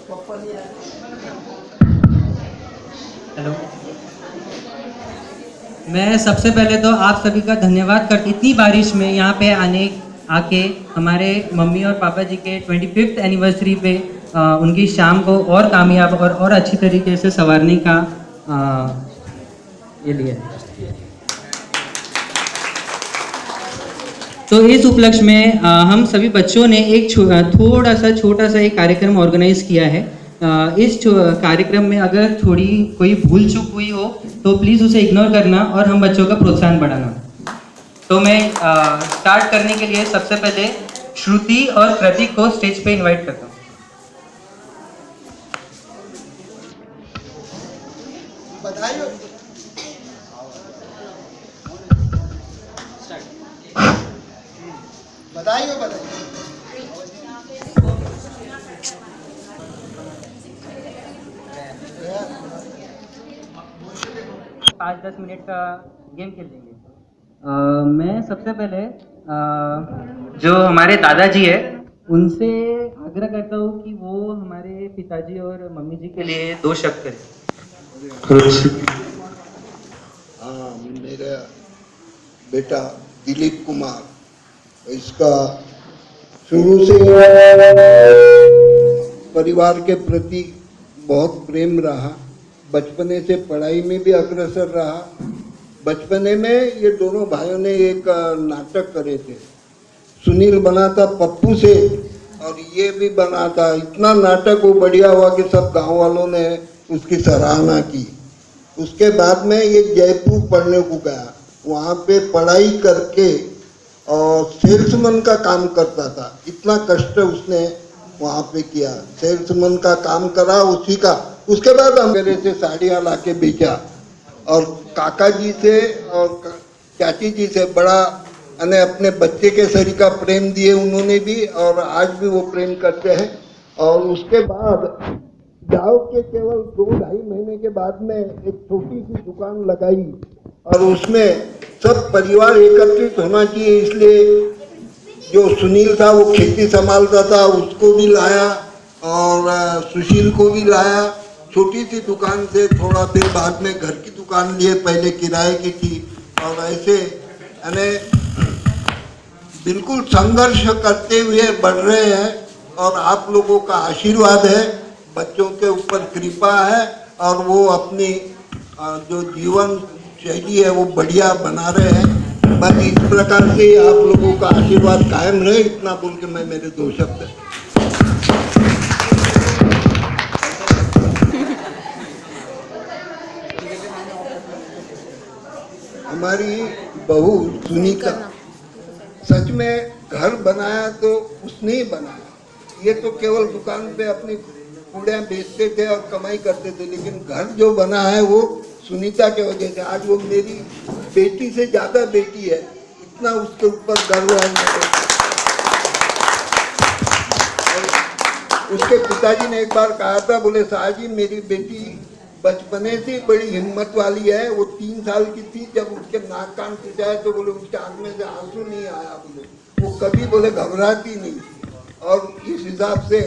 Hello, मैं सबसे पहले तो आप सभी का धन्यवाद करती, इतनी बारिश में यहाँ पे आके हमारे मम्मी और पापा जी के 25th एनिवर्सरी पे उनकी शाम को और कामयाब और अच्छी तरीके से संवारने का ये लिए। तो इस उपलक्ष्य में हम सभी बच्चों ने एक छोटा सा एक कार्यक्रम ऑर्गेनाइज किया है। इस कार्यक्रम में अगर थोड़ी कोई भूल चूक हुई हो तो प्लीज़ उसे इग्नोर करना और हम बच्चों का प्रोत्साहन बढ़ाना। तो मैं स्टार्ट करने के लिए सबसे पहले श्रुति और प्रतीक को स्टेज पे इनवाइट करता हूँ। बधाई हो। बधाई हो, बधाई। 5-10 मिनट का गेम खेल लेंगे। मैं सबसे पहले जो हमारे दादाजी है उनसे आग्रह करता हूँ कि वो हमारे पिताजी और मम्मी जी के लिए 2 शब्द करें। हाँ, मेरा बेटा दिलीप कुमार, इसका शुरू से परिवार के प्रति बहुत प्रेम रहा। बचपने से पढ़ाई में भी अग्रसर रहा। बचपने में ये दोनों भाइयों ने एक नाटक करे थे। सुनील बना था पप्पू से और ये भी बना था। इतना नाटक वो बढ़िया हुआ कि सब गांव वालों ने उसकी सराहना की। उसके बाद में ये जयपुर पढ़ने को गया। वहाँ पे पढ़ाई करके और सेल्समैन का काम करता था। इतना कष्ट उसने वहाँ पे किया, सेल्समैन का काम करा उसी का। उसके बाद हम मेरे से साड़ियाँ ला के बेचा और काका जी से और चाची जी से बड़ा अपने बच्चे के सरी का प्रेम दिए उन्होंने भी, और आज भी वो प्रेम करते हैं। और उसके बाद जाओ के केवल 2-2.5 महीने के बाद में एक छोटी सी दुकान लगाई और उसमें सब परिवार एकत्रित होना चाहिए, इसलिए जो सुनील था वो खेती संभालता था, उसको भी लाया और सुशील को भी लाया। छोटी सी दुकान से थोड़ा फिर बाद में घर की दुकान लिए, पहले किराए की थी। और ऐसे यानी बिल्कुल संघर्ष करते हुए बढ़ रहे हैं और आप लोगों का आशीर्वाद है, बच्चों के ऊपर कृपा है और वो अपनी जो जीवन शैली है वो बढ़िया बना रहे हैं। बस इस प्रकार से आप लोगों का आशीर्वाद कायम रहे, इतना बोल के मैं मेरे 2 शब्द। हमारी बहू सुनीता सच में घर बनाया तो उसने ही बनाया। ये तो केवल दुकान पे अपनी कूड़ियाँ बेचते थे और कमाई करते थे, लेकिन घर जो बना है वो सुनीता के वजह से। आज वो मेरी बेटी से ज़्यादा बेटी है, इतना उसके ऊपर गर्व है मेरे। उसके पिताजी ने एक बार कहा था, बोले शाह जी मेरी बेटी बचपने से बड़ी हिम्मत वाली है। वो 3 साल की थी जब उसके नाक कान टूटा है तो बोले उसके आँख में से आंसू नहीं आया। बोले वो कभी बोले घबराती नहीं। और इस हिसाब से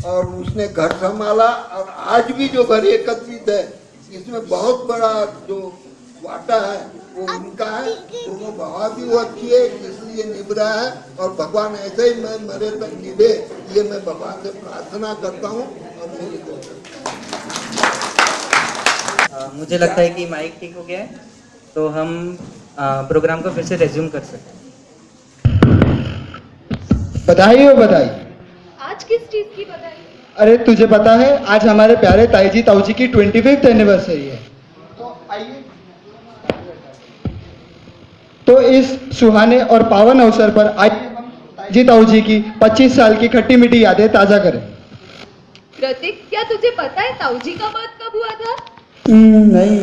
और उसने घर संभाला और आज भी जो घर एकत्रित है इसमें बहुत बड़ा जो वाटा है वो उनका है। दोनों भावा भी वो अच्छी है इसलिए निभ रहा है और भगवान ऐसे ही मैं मरे तक निभे, ये मैं भगवान से प्रार्थना करता हूँ। और मेरी मुझे लगता है कि माइक ठीक हो गया है, तो हम प्रोग्राम को फिर से रेज्यूम कर सकते हैं। बधाई हो, बधाई। आज किस चीज की बधाई? अरे तुझे पता है आज हमारे प्यारे ताईजी ताऊजी की 25th एनिवर्सरी है। तो आइए, तो इस सुहाने और पावन अवसर पर आइए हम ताईजी ताऊजी की 25 साल की खट्टी मीठी यादें ताजा करें। प्रतीक, क्या तुझे पता है ताऊजी का बर्थ कब हुआ था? नहीं।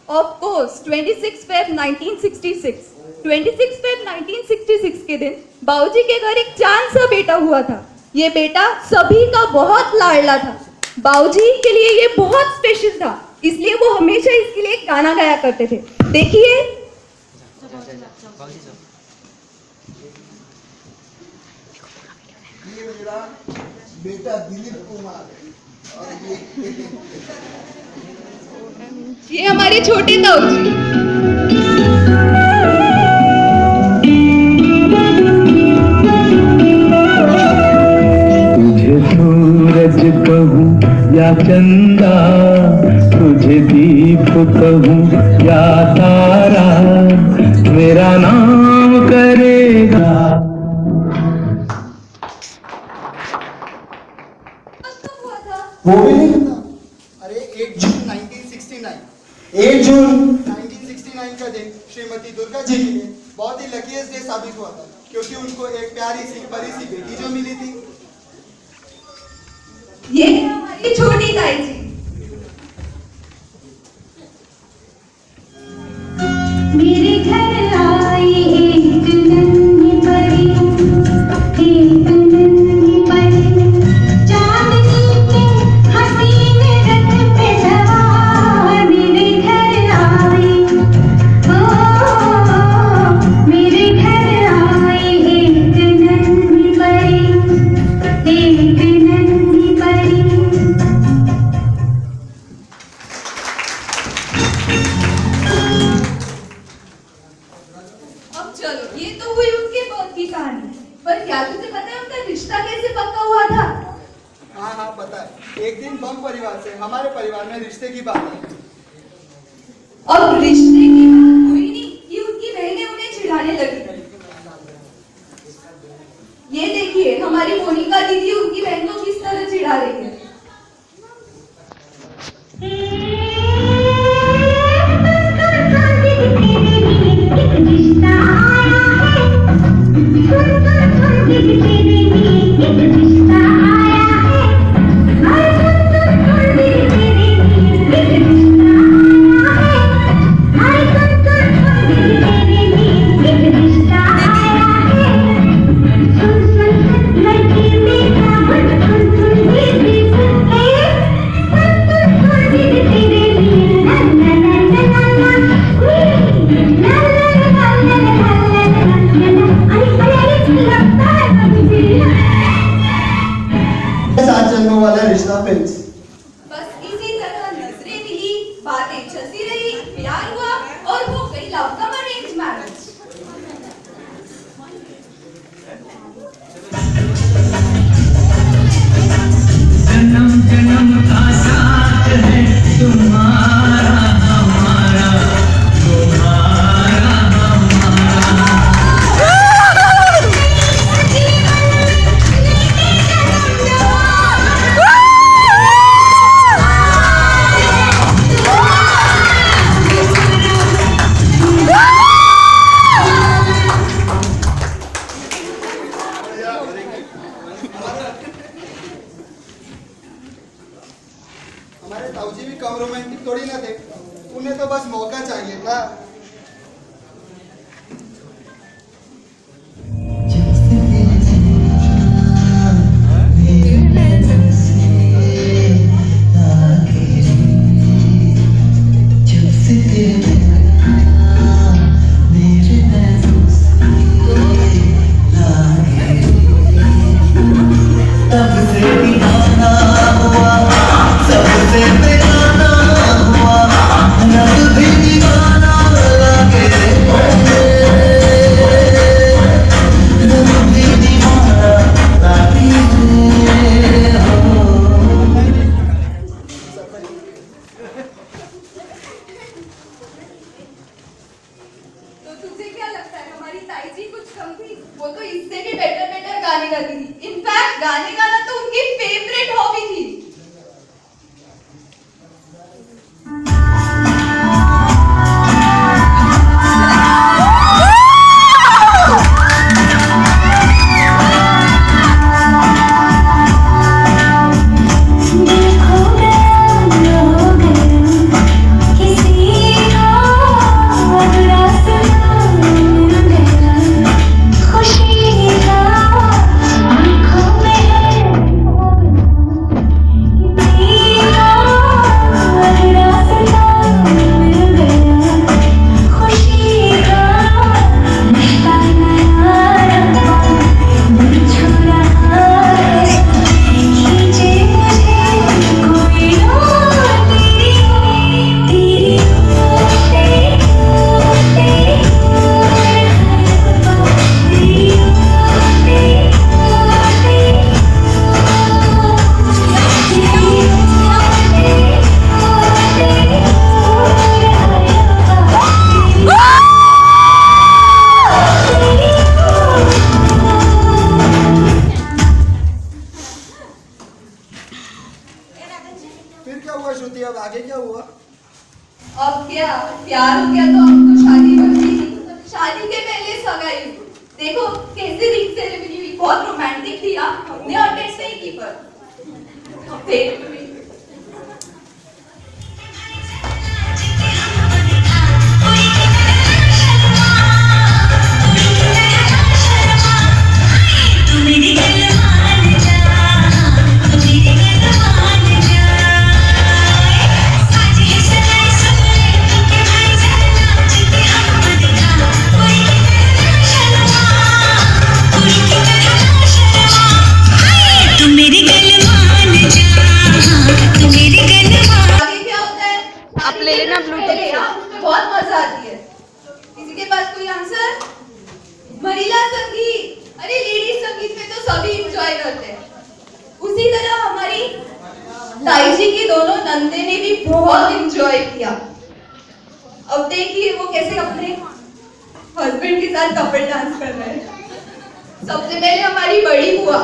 Of course 26 Feb 1966। 26 फेब 1966 के दिन बाबूजी के घर एक चांद सा बेटा हुआ था। ये बेटा सभी का बहुत लाडला था। बाबूजी के लिए ये बहुत स्पेशल था, इसलिए वो हमेशा इसके लिए गाना गाया करते थे। देखिए, ये मेरा बेटा दिलीप कुमार और ये हमारे छोटे ताऊ जी। तुझे सूरज कहूँ या चंदा, तुझे दीप कहूँ या तारा, मेरा नाम करेगा। वो भी नहीं पता? अरे 1 जून 1969 का दिन श्रीमती दुर्गा जी के लिए बहुत ही लकीएस्ट डे साबित हुआ था, क्योंकि उनको एक प्यारी सी परी सी बेटी जो मिली थी। ये है हमारी छोटी ताई जी। मेरे घर आई एक नन्ही परी, एक नन्ही परी, चांदनी के हसीन रथ पे सवार। मेरे घर आई, ओ मेरे घर आई एक नन्ही परी, एक नन्ही परी। अब चलो, ये तो हुई उनके बर्थ की कहानी, पर क्या तुझे पता है उनका रिश्ता कैसे पक्का हुआ था? हाँ हाँ पता है। एक दिन बम परिवार से हमारे परिवार में रिश्ते की बात है। अब रिश्ते की बात हुई नहीं कि उनकी बहनें उन्हें चिढ़ाने लगी। ये देखिए हमारी मोनिका दीदी उनकी बहन को किस तरह चिढ़ा रही है। साथ जन्मों वाला रिश्ता फिल्म। बस इसी तरह नजरें मिली, बातें चलती रही, प्यार हुआ और हो गई लव कम अरेंज मैरिज। जन्म जन्म का साथ है तुम्हारा हमारा, तुम्हारा हमारा। हमारे ताऊजी भी कम रोमांटिक थोड़ी ना थे, उन्हें तो बस मौका चाहिए था। सबसे बेगाना हुआ, रब भी दीवाना फिर क्या हुआ श्रुति, अब आगे क्या हुआ? अब क्या प्यार हो गया तो अब तो शादी बची नहीं। शादी के पहले सगाई। देखो कैसे रिंग सेरेमनी हुई, बहुत रोमांटिक थी। हमने अटेंड नहीं की पर देख ली। बहुत मजा आती है। किसी के पास कोई आंसर? महिला संगीत, अरे लेडीज संगीत में तो सभी एंजॉय करते हैं। उसी तरह हमारी ताई जी की दोनों नंदे ने भी बहुत एंजॉय किया। अब देखिए वो कैसे अपने हस्बैंड के साथ कपल डांस कर रहे हैं। सबसे पहले हमारी बड़ी बुआ,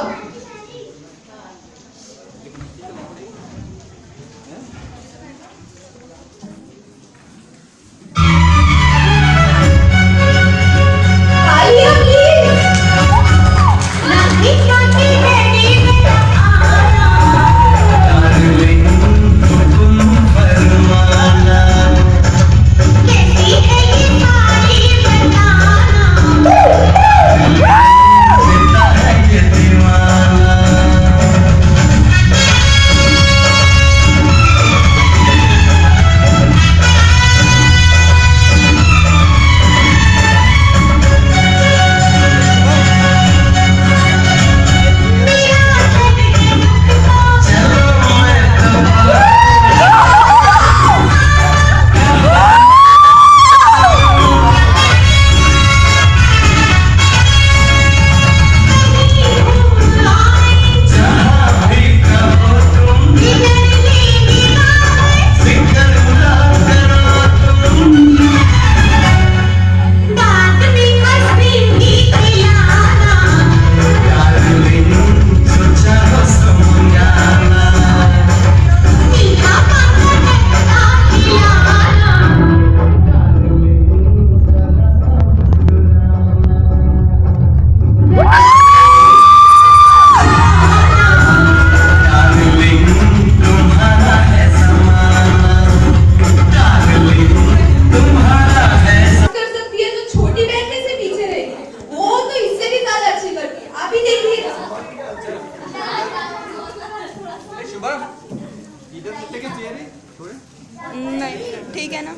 नहीं ठीक है ना,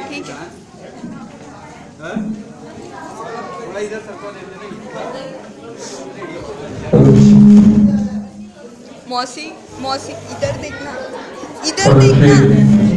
ठीक है। मौसी मौसी इधर देखना, इधर देखना।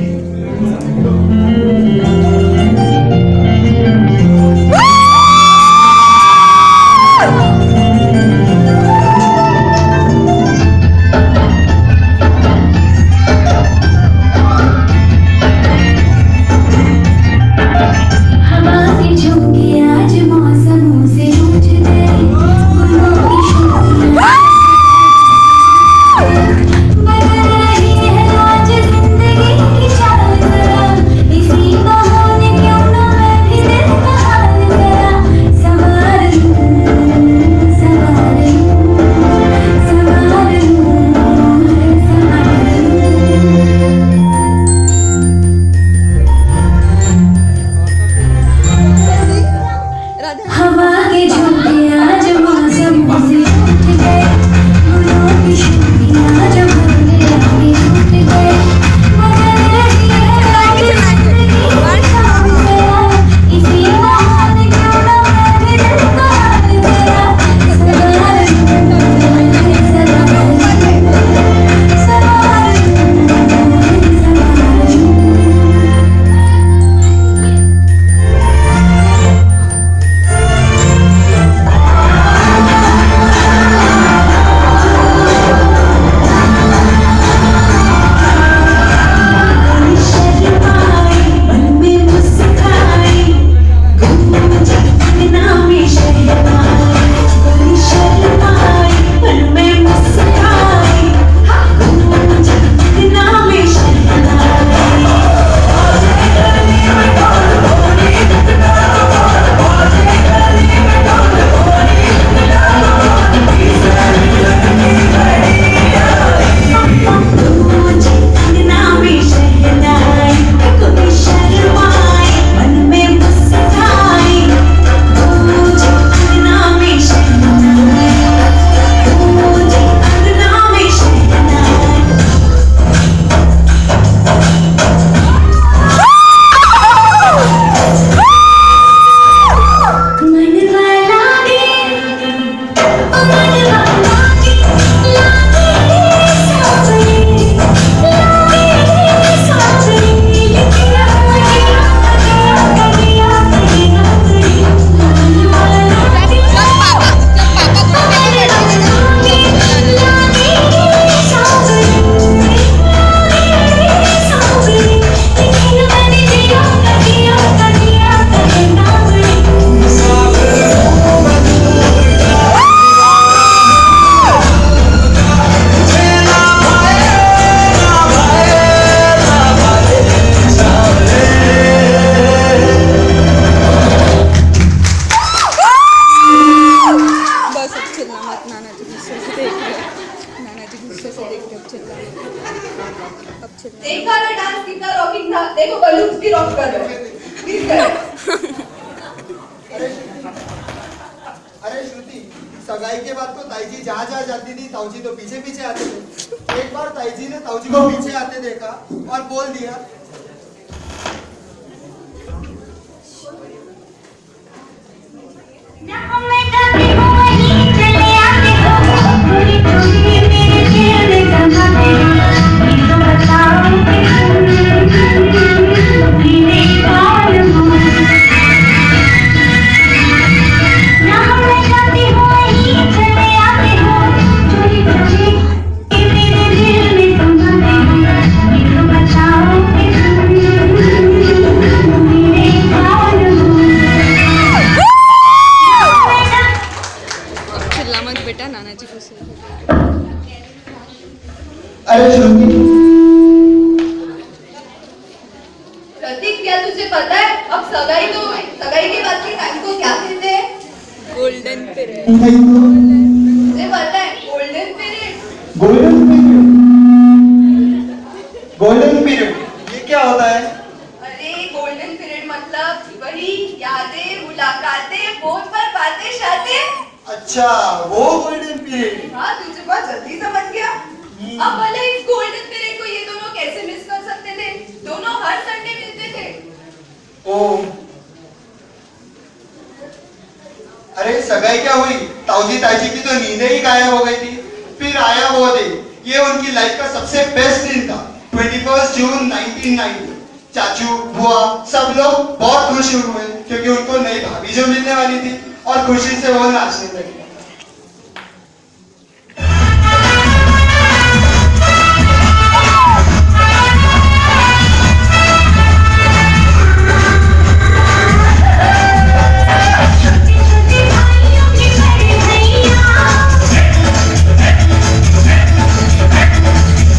बदल रही है आज जिंदगी। देखा ना डांस कितना रॉकिंग था, देखो बलून्स भी रॉक कर रहे हैं। गिर गए। अरे श्रुति, सगाई के बाद तो ताईजी जहाँ जहाँ जाती थी ताऊजी तो पीछे पीछे आते थे। एक बार ताईजी ने ताऊजी को पीछे आते देखा और बोल दिया, जहाँ मैं जाती हूँ वहीं चले आते हो, पूरी खुशी मेरे दिल में समाते हो। ये तो बताओ कि मेरे कौन हो। जहाँ मैं जाती हूँ वहीं चले आते हो, पूरी खुशी मेरे दिल में समाते हो। ये तो बताओ कि मेरे कौन हो। अब चिल्ला मत बेटा, नाना जी को सुन। अरे श्रुति, प्रतीक, क्या तुझे पता है अब सगाई तो हुई, सगाई के बाद के टाइम को क्या कहते हैं? Golden period. तुझे पता है golden period? Golden period, golden period ये क्या होता है? अरे गोल्डन पीरियड मतलब वही यादें, मुलाकातें, फोन पर बातें, शादें। अच्छा, वो गोल्डन पीरियड। हाँ, तुझे बहुत जल्दी समझ गया। अब भले इस गोल्डन पीरियड को ये दोनों कैसे मिस कर सकते थे? दोनों हर संडे मिलते थे। ओ, अरे सगाई क्या हुई, ताऊजी ताईजी की तो नींदें ही गायब हो गई थी। फिर आया वो दिन, ये उनकी लाइफ का सबसे बेस्ट दिन था, 21 जून 1990। चाचू बुआ सब लोग बहुत खुश हुए क्योंकि उनको नई भाभी जो मिलने वाली थी और खुशी से वो नाचने लगे।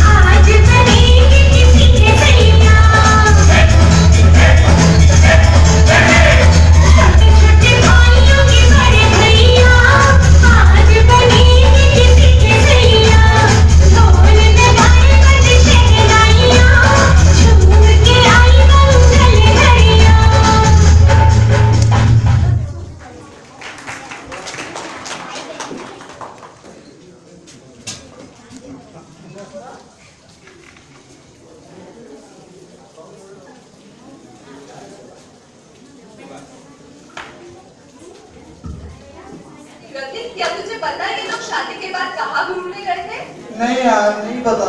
आज बनेगी किसी के सैया, छोटे छोटे भाइयों के बड़े भैया। आज बनेगी किसी के सैया, ढोल बजाए बज शहनाइयाँ, झूम के आई मंगल घड़ियाँ। प्रतीक, क्या तुझे पता है ये लोग शादी के बाद कहाँ घूमने गए थे? नहीं यार, नहीं पता।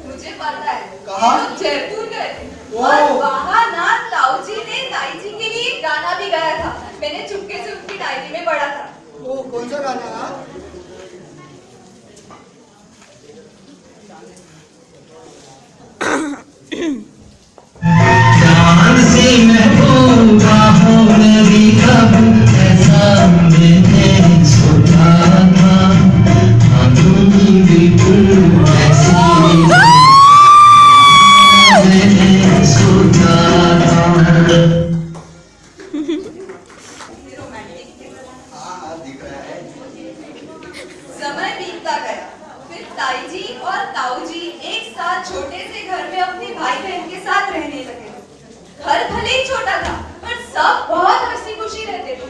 मुझे पता है। कहाँ? ये लोग जयपुर गए थे। ओह। और वहाँ ना ताऊजी ने ताईजी के लिए एक गाना भी गाया था। मैंने चुपके से उनकी डायरी में पढ़ा था। वो कौन सा गाना है? जान से महबूबा हो मेरी कब ऐसा मैंने सोचा था। हाँ तुम बिल्कुल ऐसी मैंने सोचा था। समय बीतता गया, फिर ताईजी और ताऊजी एक साथ छोटे से घर में अपने भाई बहन के साथ रहने लगे। घर भले ही छोटा था, पर सब बहुत हंसी खुशी रहते थे।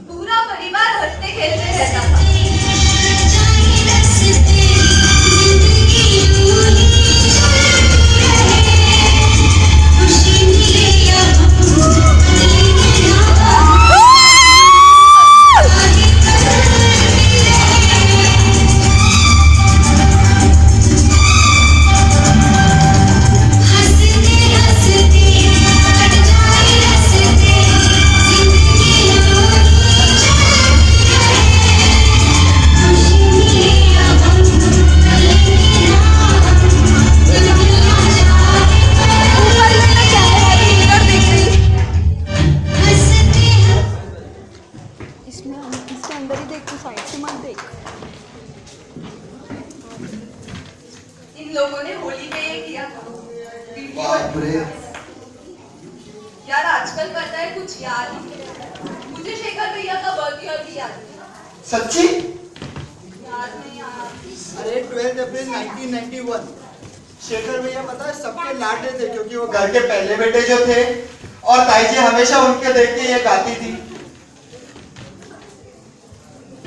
पूरा परिवार हंसते खेलते रहता था। इसके अंदर ही देख, तू साइड से मत देख। इन लोगों ने होली में ये किया था। बाप रे। यार आजकल पता है कुछ याद नहीं। मुझे शेखर भैया का बर्थडे भी याद नहीं। सच्ची? याद नहीं आया। अरे 12 अप्रैल 1991 शेखर भैया पता है सबके लाडले थे क्योंकि वो घर के पहले बेटे जो थे और ताई जी हमेशा उनके देख के ये गाती थी।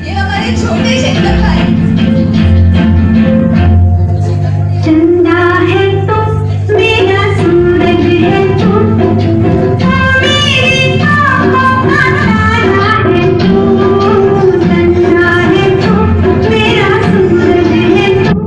ये हमारे छोटे शेखर भाई। चंदा है तो मेरा सूरज है तू मेरे ख्वाबों का तारा है तू चंदा है तो मेरा सूरज है तू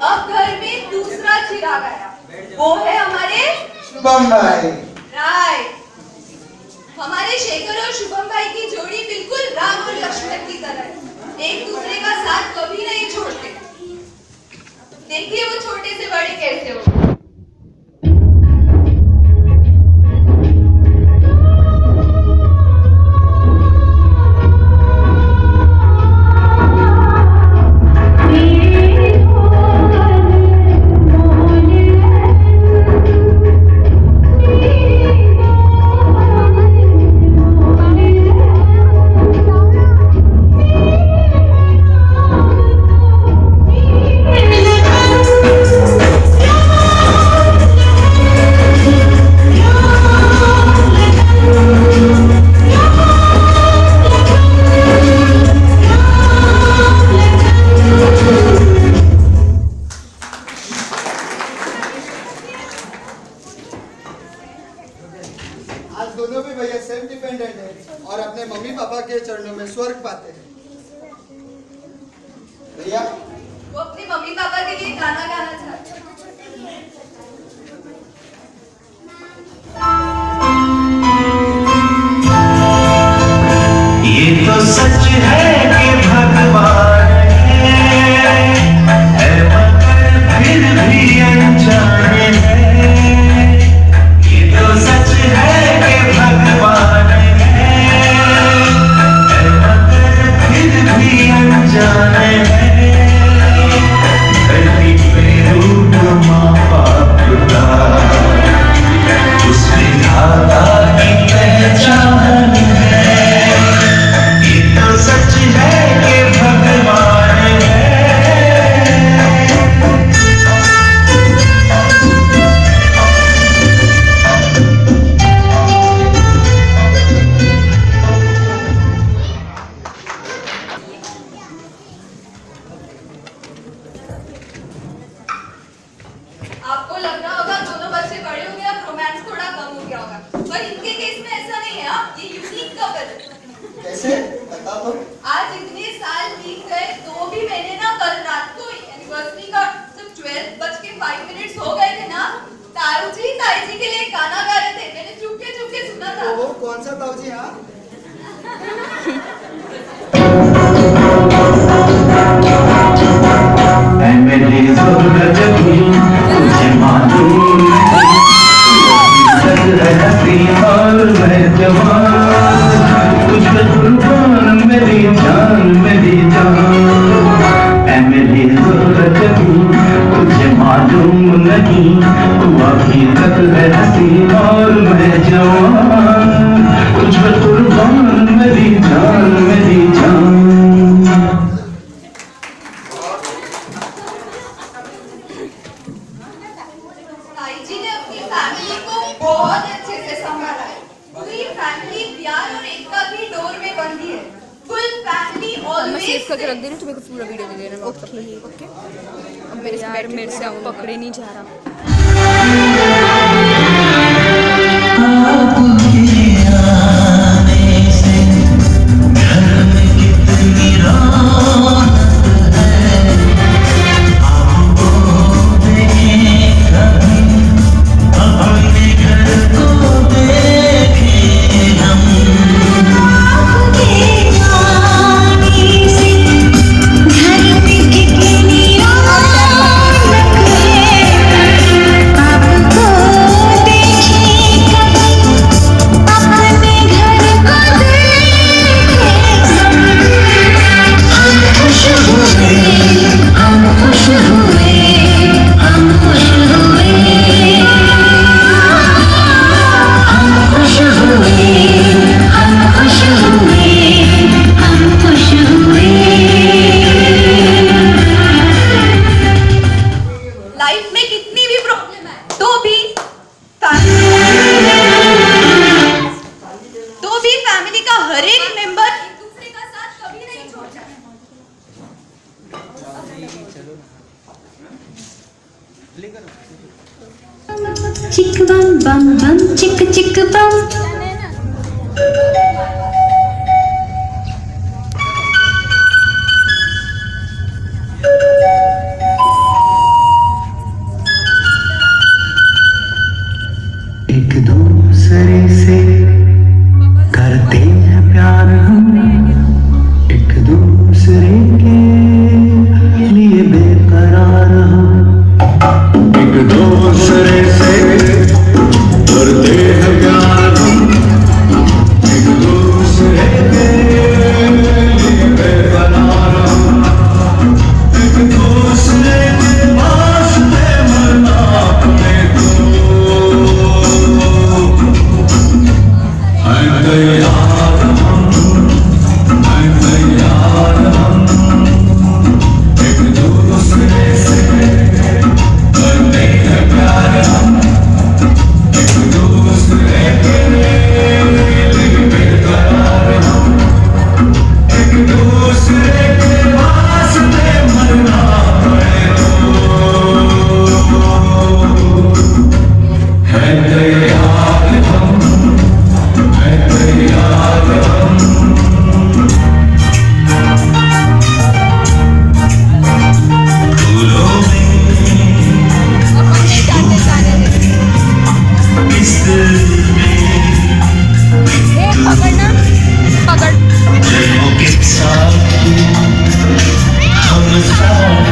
अब घर में दूसरा चिराग आया, वो है हमारे शुभम भाई। राइट। हमारे शेखर और शुभम भाई की जोड़ी बिल्कुल राम और लक्ष्मण की तरह है, एक दूसरे का साथ कभी नहीं छोड़ते। देखिए वो छोटे से बड़े कैसे हो। आज दोनों भी भैया सेल्फ डिपेंडेंट है और अपने मम्मी पापा के चरणों में स्वर्ग पाते हैं। भैया वो अपने मम्मी पापा के लिए गाना गाना चाहते हैं। ये तो सच है कि भगवान है मगर फिर भी अनजाने हैं। ये तो सच है कि भगवान है मगर फिर भी अनजाने हैं। धरती पे रूप माँ बाप का उसमें धागा की पहचान है। ये तो सच है कि भगवान है। आपको लग रहा होगा दोनों बच्चे बड़े हो गए, अब रोमांस थोड़ा कम हो गया होगा, पर इनके केस में ऐसा नहीं है। ये यूनिक कपल है। कैसे बता दो। आज इतने साल बीत गए तो भी मैंने ना कल रात को एनिवर्सरी का जब 12:05 हो गए थे ना, ताऊ जी ताई जी के लिए गाना गा रहे थे, मैंने चुपके चुपके सुना था। वो कौन सा ताऊ जी? हाँ मेरी ज़रूरत थी तुझे मालूम है हंसी और मैं जवान तुझ पे कुर्बान मेरी जान मेरी जान। ऐ मेरी ज़रूरत थी तुझे मालूम नहीं तू अभी तक है हंसी और मैं जवान तुझ पे कुर्बान मेरी जान मेरी जान। ताई जी ने अपनी फैमिली को बहुत अच्छे से संभाला है। पूरी फैमिली प्यार और एकता की डोर में बंधी है। फुल फैमिली मैं सेव ऑलवेज करके रख दे रही हूँ, तुम्हें को पूरा वीडियो दे देना व्हाट्सएप में। ओके अब मेरे से अब पकड़े नहीं जा रहा। घर में कितनी रौनक है। लाइफ में कितनी भी प्रॉब्लम है तो भी फैमिली का हर एक मेंबर एक दूसरे का साथ कभी नहीं छोड़ता है। चिक बम बम बम चिक चिक बम एक दूसरे से करते हैं प्यार हम, एक दूसरे के लिए बेकरार हम, एक दूसरे से करते हैं प्यार हम, एक दूसरे के लिए बेकरार हम, एक दूसरे के वास्ते मरना अपने को I'm तैयार हम, एक दूसरे से करते हैं प्यार हम, एक दूसरे के लिए बेकरार हम, एक दूसरे के वास्ते मरना पड़े तो है तैयार हम, है तैयार हम। फूलों में इस दिल में पकड़ना पकड़ जन्मों के साथ हम साथ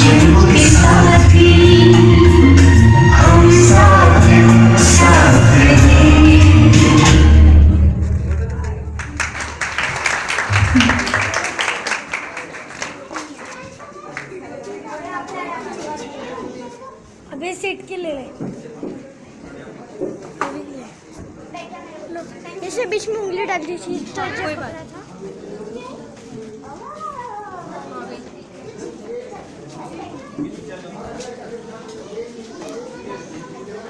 जन्मों के साथ हम साथ अबे सीट के ले ले इसे बीच में उंगली डाल दी थी तो कोई बात